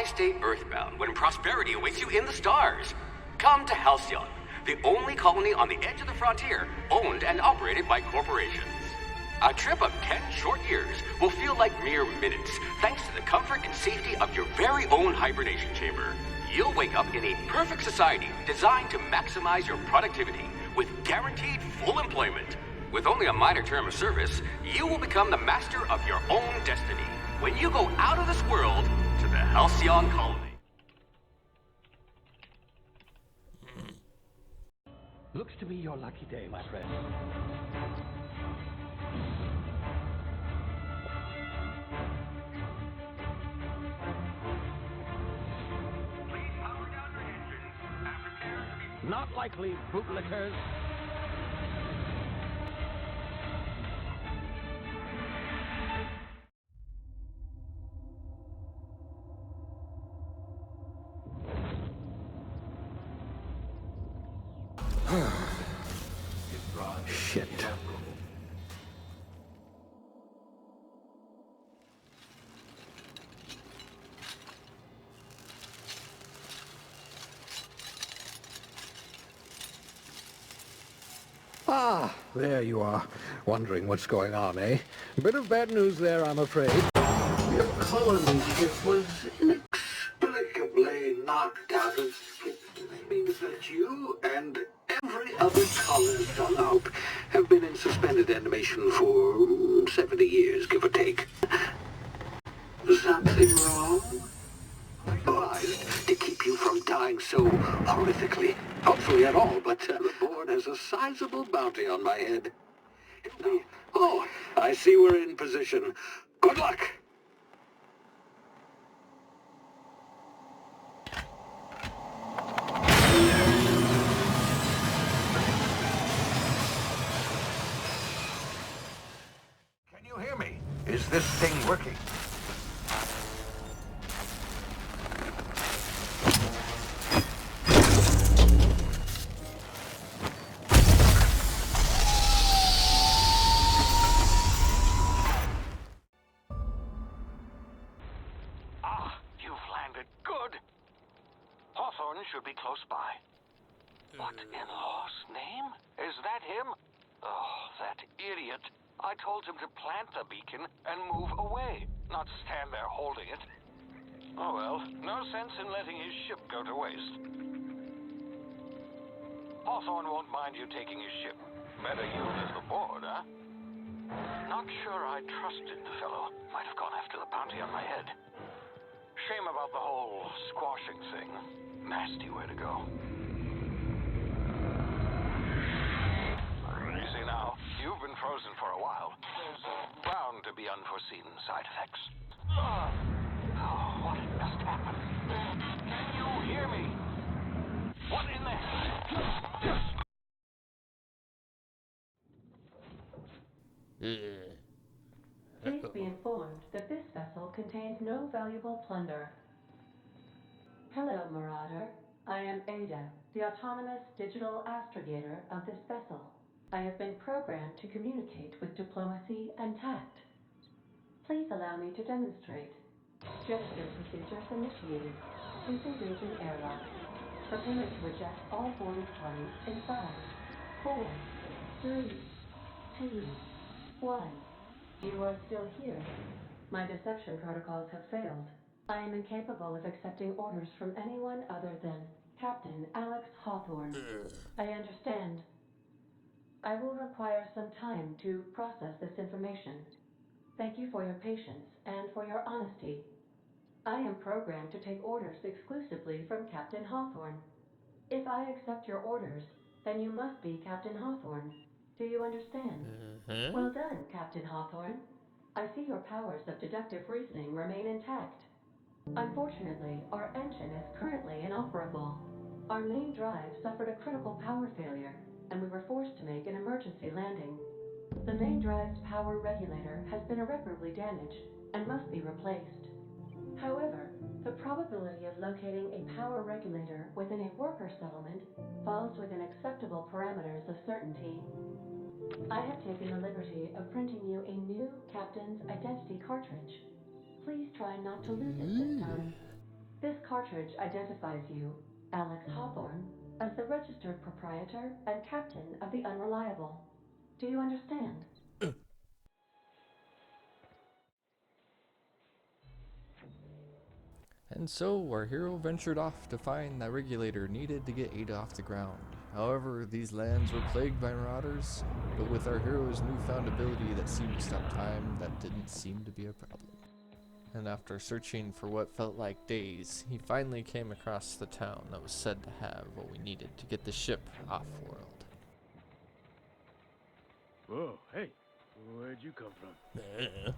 Why stay earthbound when prosperity awaits you in the stars? Come to Halcyon, the only colony on the edge of the frontier, owned and operated by corporations. A trip of 10 short years will feel like mere minutes, thanks to the comfort and safety of your very own hibernation chamber. You'll wake up in a perfect society designed to maximize your productivity with guaranteed full employment. With only a minor term of service, you will become the master of your own destiny when you go out of this world to the Halcyon colony. Looks to be your lucky day, my friend. Please power down your engines and prepare to be... Not likely, bootlickers. Shit. Ah, there you are. Wondering what's going on, eh? Bit of bad news there, I'm afraid. Your colony ship was inexplicably knocked out of skip. Means that you and every other colonist on Hope have been in suspended animation for 70 years, give or take. Something wrong? Advised to keep you from dying so horrifically. Hopefully at all, but the board has a sizable bounty on my head. Oh, I see we're in position. Good luck! Can you hear me? Is this thing working? You've landed good. Hawthorne should be close by. What in law's name? Is that him? Oh, that idiot. I told him to plant the beacon and move away, not stand there holding it. Oh well, no sense in letting his ship go to waste. Hawthorne won't mind you taking his ship. Better you as the board, huh? Not sure I trusted the fellow. Might have gone after the bounty on my head. Shame about the whole squashing thing. Nasty way to go. You see now, you've been frozen for a while. There's bound to be unforeseen side effects. Oh, what just happened? Can you hear me? What in the hell? Please be informed that this vessel contains no valuable plunder. Hello, Marauder. I am Ada, the autonomous digital astrogator of this vessel. I have been programmed to communicate with diplomacy and tact. Please allow me to demonstrate. Gesture procedures initiated. Disengaging airlock. Prepare to eject all boarding parties in 5, 4, 3, 2, 1. You are still here. My deception protocols have failed. I am incapable of accepting orders from anyone other than Captain Alex Hawthorne. I understand. I will require some time to process this information. Thank you for your patience and for your honesty. I am programmed to take orders exclusively from Captain Hawthorne. If I accept your orders, then you must be Captain Hawthorne. Do you understand? Well done, Captain Hawthorne. I see your powers of deductive reasoning remain intact. Unfortunately, our engine is currently inoperable. Our main drive suffered a critical power failure, and we were forced to make an emergency landing. The main drive's power regulator has been irreparably damaged and must be replaced. However, the probability of locating a power regulator within a worker settlement falls within acceptable parameters of certainty. I have taken the liberty of printing you a new Captain's Identity cartridge. Please try not to lose it this time. cartridge identifies you, Alex Hawthorne, as the registered proprietor and captain of the Unreliable. Do you understand? And so our hero ventured off to find the regulator needed to get Ada off the ground. However, these lands were plagued by marauders, but with our hero's newfound ability that seemed to stop time, that didn't seem to be a problem. And after searching for what felt like days, he finally came across the town that was said to have what we needed to get the ship off-world. Whoa, hey, where'd you come from?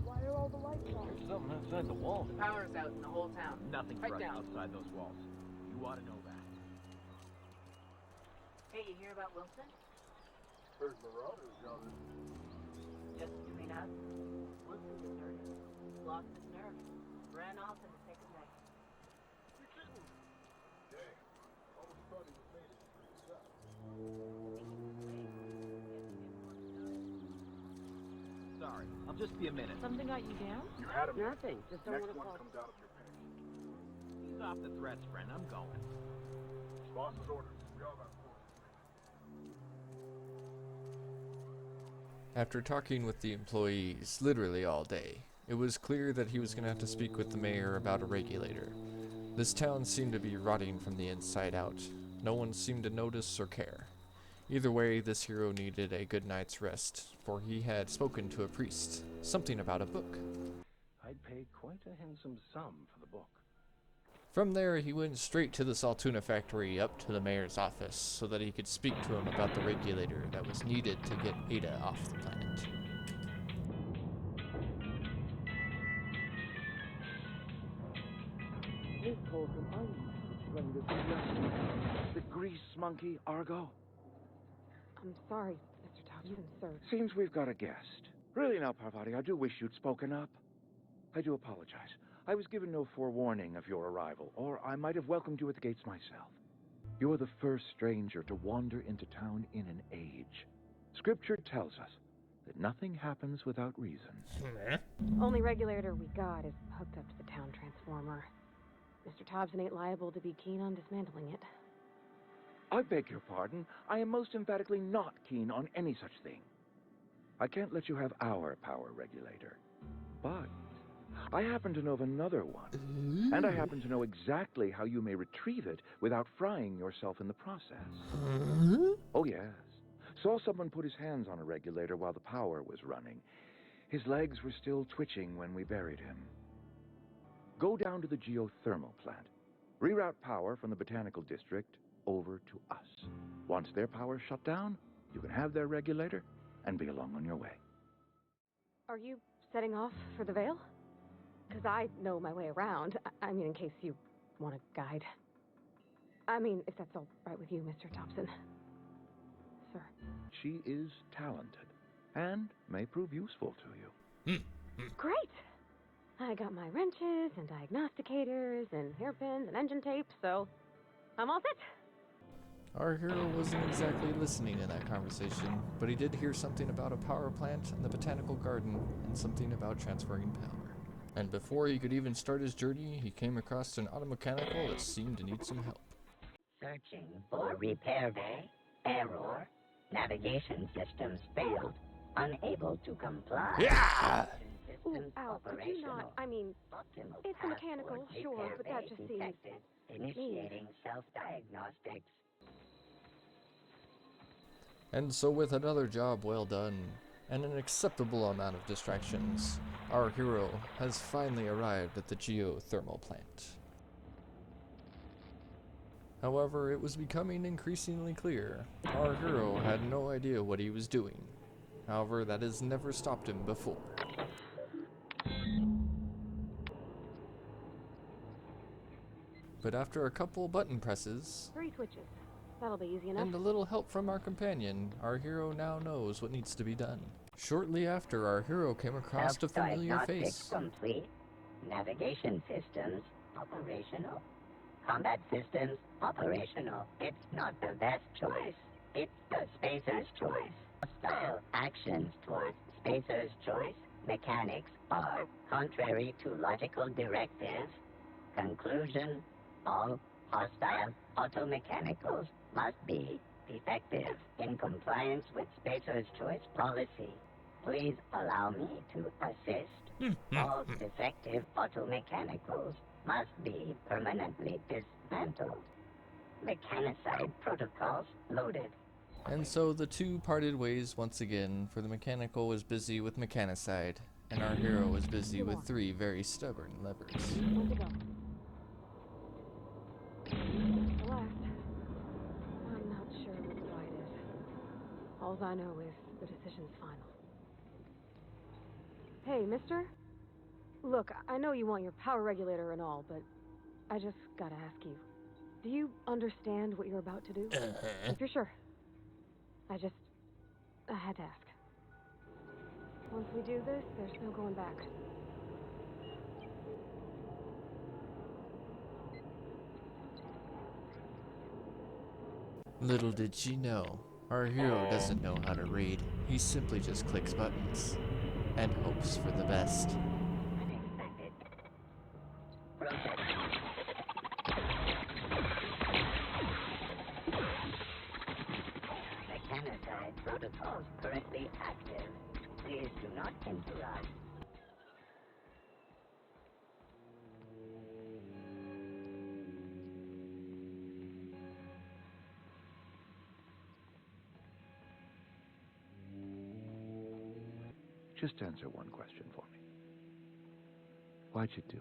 Why are all the lights on? There's something outside the walls. Power's out in the whole town. Nothing Right right down. outside those walls. You ought to know that. Hey, you hear about Wilson? Heard marauders got it. Just between us. Wilson deserted. Lost his nerve. Ran off in the thick of night. You're kidding. Dang. Almost thought he was made it for himself. Sorry, I'll just be a minute. Something got you down? You had him. Nothing. Just don't Next want to one fall. comes out of your pants. Ease off the threats, friend. I'm going. Boss's orders. We all got orders. After talking with the employees literally all day, it was clear that he was going to have to speak with the mayor about a regulator. This town seemed to be rotting from the inside out. No one seemed to notice or care. Either way, this hero needed a good night's rest, for he had spoken to a priest, something about a book. I'd pay quite a handsome sum for the book. From there, he went straight to the Saltuna factory up to the mayor's office so that he could speak to him about the regulator that was needed to get Ada off the planet. This calls from running this the grease monkey, Argo. I'm sorry, Mr. Thompson, sir. Seems we've got a guest. Really now, Parvati, I do wish you'd spoken up. I do apologize. I was given no forewarning of your arrival, or I might have welcomed you at the gates myself. You're the first stranger to wander into town in an age. Scripture tells us that nothing happens without reason. Only regulator we got is hooked up to the town transformer. Mr. Thompson ain't liable to be keen on dismantling it. I beg your pardon. I am most emphatically not keen on any such thing. I can't let you have our power regulator. But I happen to know of another one. And I happen to know exactly how you may retrieve it without frying yourself in the process. Oh, yes. Saw someone put his hands on a regulator while the power was running. His legs were still twitching when we buried him. Go down to the geothermal plant. Reroute power from the Botanical District over to us. Once their power's shut down, you can have their regulator and be along on your way. Are you setting off for the Vale? Because I know my way around. I mean, in case you want a guide. I mean, if that's all right with you, Mr. Thompson. Sir. She is talented and may prove useful to you. Great! I got my wrenches and diagnosticators and hairpins and engine tape, so I'm all set. Our hero wasn't exactly listening in that conversation, but he did hear something about a power plant and the botanical garden and something about transferring power. And before he could even start his journey, he came across an automechanical that seemed to need some help. Searching for repair bay. Error. Navigation systems failed. Unable to comply. Yeah! Ooh, ow, could you not? I mean, it's a mechanical, sure, but that just seems... Initiating self-diagnostics. And so with another job well done, and an acceptable amount of distractions, our hero has finally arrived at the geothermal plant. However, it was becoming increasingly clear. Our hero had no idea what he was doing. However, that has never stopped him before. But after a couple button presses, 3 switches. That'll be easy enough. and a little help from our companion, our hero now knows what needs to be done. Shortly after, our hero came across a familiar Self-diagnostics face. complete. Navigation systems operational. Combat systems operational. It's not the best choice. It's the spacer's choice. Hostile actions towards Spacer's choice mechanics are contrary to logical directives. Conclusion: all hostile automechanicals must be defective in compliance with Spacer's choice policy. Please allow me to assist. All defective automechanicals must be permanently dismantled. Mechanicide protocols loaded. And so the two parted ways once again, for the mechanical was busy with mechanicide, and our hero was busy with 3 very stubborn levers. Where'd it go? Relax. I'm not sure what the fight is. All I know is the decision's final. Hey, mister? Look, I know you want your power regulator and all, but I just gotta ask you. Do you understand what you're about to do? If you're sure. I had to ask. Once we do this, there's no going back. Little did she know, our hero doesn't know how to read. He simply just clicks buttons and hopes for the best. Unexpected. Process. Mechanicide protocols currently active. Please do not interrupt. Just answer one question for me. Why'd you do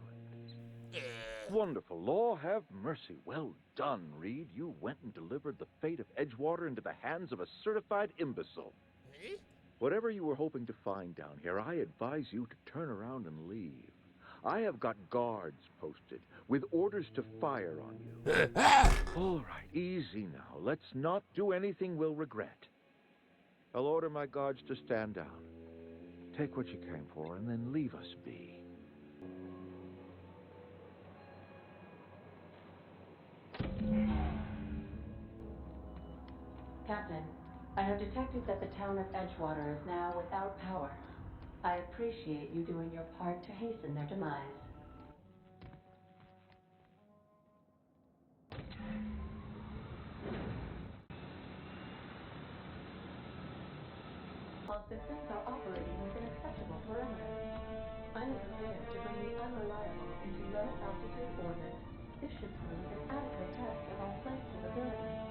it? Wonderful. Law have mercy. Well done, Reed. You went and delivered the fate of Edgewater into the hands of a certified imbecile. Whatever you were hoping to find down here, I advise you to turn around and leave. I have got guards posted with orders to fire on you. All right, easy now. Let's not do anything we'll regret. I'll order my guards to stand down. Take what you came for and then leave us be. Captain, I have detected that the town of Edgewater is now without power. I appreciate you doing your part to hasten their demise. All systems are operating within acceptable parameters. I am prepared to bring the unreliable into low altitude orbit. This should prove an adequate test of our flight capability.